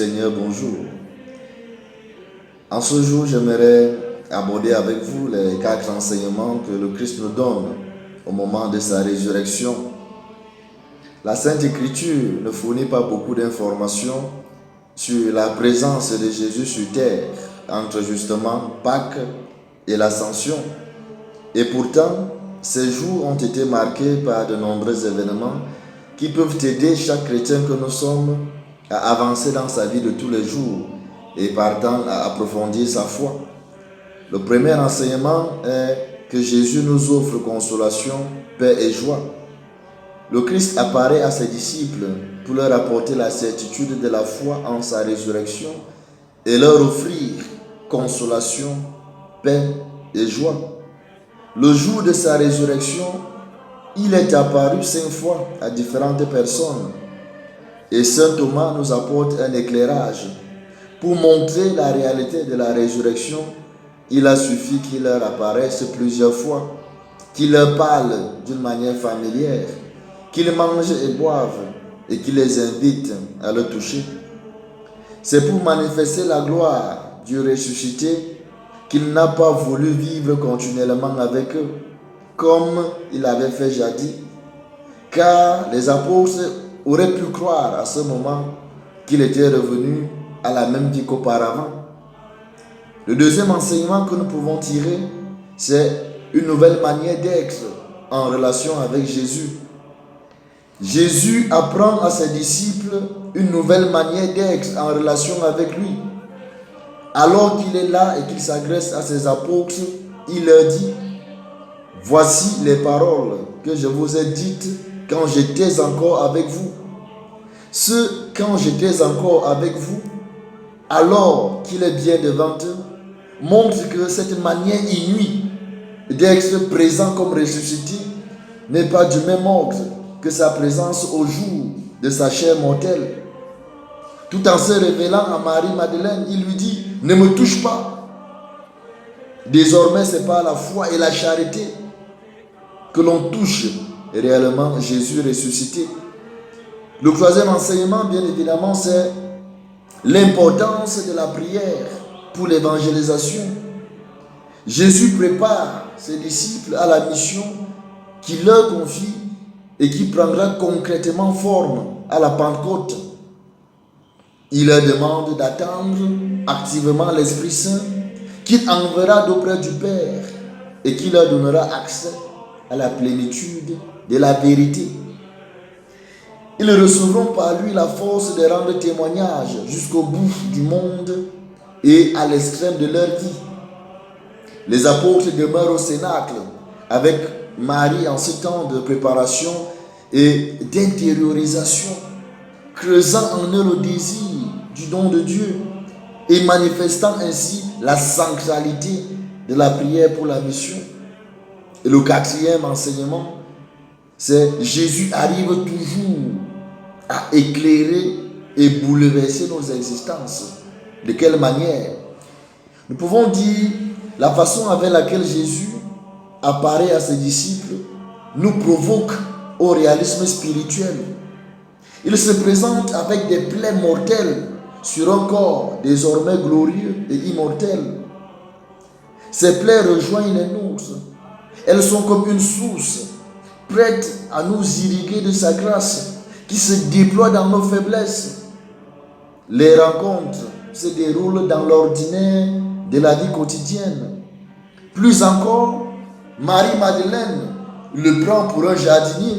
Seigneur, bonjour. En ce jour, j'aimerais aborder avec vous les 4 enseignements que le Christ nous donne au moment de sa résurrection. La Sainte Écriture ne fournit pas beaucoup d'informations sur la présence de Jésus sur terre entre justement Pâques et l'Ascension. Et pourtant, ces jours ont été marqués par de nombreux événements qui peuvent aider chaque chrétien que nous sommes à avancer dans sa vie de tous les jours et partant à approfondir sa foi. Le premier enseignement est que Jésus nous offre consolation, paix et joie. Le Christ apparaît à ses disciples pour leur apporter la certitude de la foi en sa résurrection et leur offrir consolation, paix et joie. Le jour de sa résurrection, il est apparu 5 fois à différentes personnes. Et Saint Thomas nous apporte un éclairage. Pour montrer la réalité de la résurrection, il a suffi qu'il leur apparaisse plusieurs fois, qu'il leur parle d'une manière familière, qu'il mangent et boivent et qu'il les invite à le toucher. C'est pour manifester la gloire du ressuscité qu'il n'a pas voulu vivre continuellement avec eux, comme il avait fait jadis, car les apôtres auraient pu croire à ce moment qu'il était revenu à la même vie qu'auparavant. Le deuxième enseignement que nous pouvons tirer, c'est une nouvelle manière d'être en relation avec Jésus. Jésus apprend à ses disciples une nouvelle manière d'être en relation avec lui. Alors qu'il est là et qu'il s'adresse à ses apôtres, il leur dit: « Voici les paroles que je vous ai dites quand j'étais encore avec vous. Quand j'étais encore avec vous, alors qu'il est bien devant eux, montre que cette manière inouïe d'être présent comme ressuscité n'est pas du même ordre que sa présence au jour de sa chair mortelle. Tout en se révélant à Marie-Madeleine, il lui dit: « Ne me touche pas. » Désormais, c'est par la foi et la charité que l'on touche réellement Jésus ressuscité. Le troisième enseignement, bien évidemment, c'est l'importance de la prière pour l'évangélisation. Jésus prépare ses disciples à la mission qu'il leur confie et qui prendra concrètement forme à la Pentecôte. Il leur demande d'attendre activement l'Esprit Saint qu'il enverra d'auprès du Père et qui leur donnera accès à la plénitude de la vérité. Ils recevront par lui la force de rendre témoignage jusqu'au bout du monde et à l'extrême de leur vie. Les apôtres demeurent au Cénacle avec Marie en ce temps de préparation et d'intériorisation, creusant en eux le désir du don de Dieu et manifestant ainsi la centralité de la prière pour la mission. Et le quatrième enseignement, c'est Jésus arrive toujours à éclairer et bouleverser nos existences. De quelle manière? Nous pouvons dire la façon avec laquelle Jésus apparaît à ses disciples nous provoque au réalisme spirituel. Il se présente avec des plaies mortelles sur un corps désormais glorieux et immortel. Ces plaies rejoignent les nôtres. Elles sont comme une source, prête à nous irriguer de sa grâce, qui se déploie dans nos faiblesses. Les rencontres se déroulent dans l'ordinaire de la vie quotidienne. Plus encore, Marie-Madeleine le prend pour un jardinier,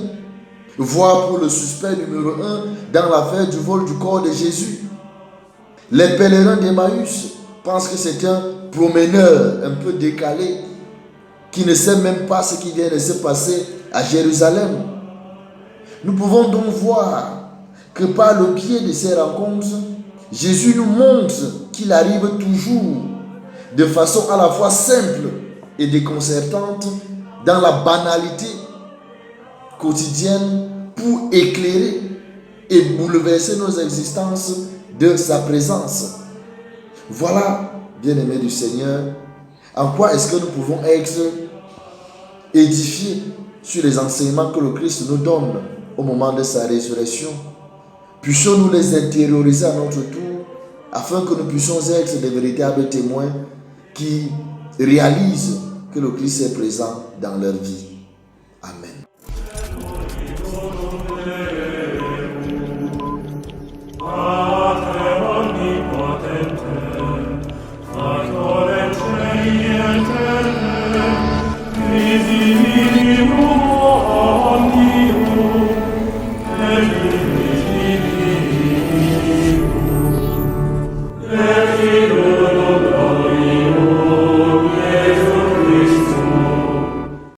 voire pour le suspect numéro 1 dans l'affaire du vol du corps de Jésus. Les pèlerins d'Emmaüs pensent que c'est un promeneur un peu décalé qui ne sait même pas ce qui vient de se passer à Jérusalem. Nous pouvons donc voir que par le biais de ces rencontres, Jésus nous montre qu'il arrive toujours de façon à la fois simple et déconcertante dans la banalité quotidienne pour éclairer et bouleverser nos existences de sa présence. Voilà, bien-aimés du Seigneur, en quoi est-ce que nous pouvons être édifiés sur les enseignements que le Christ nous donne au moment de sa résurrection. Puissions-nous les intérioriser à notre tour afin que nous puissions être des véritables témoins qui réalisent que le Christ est présent dans leur vie. Amen. Let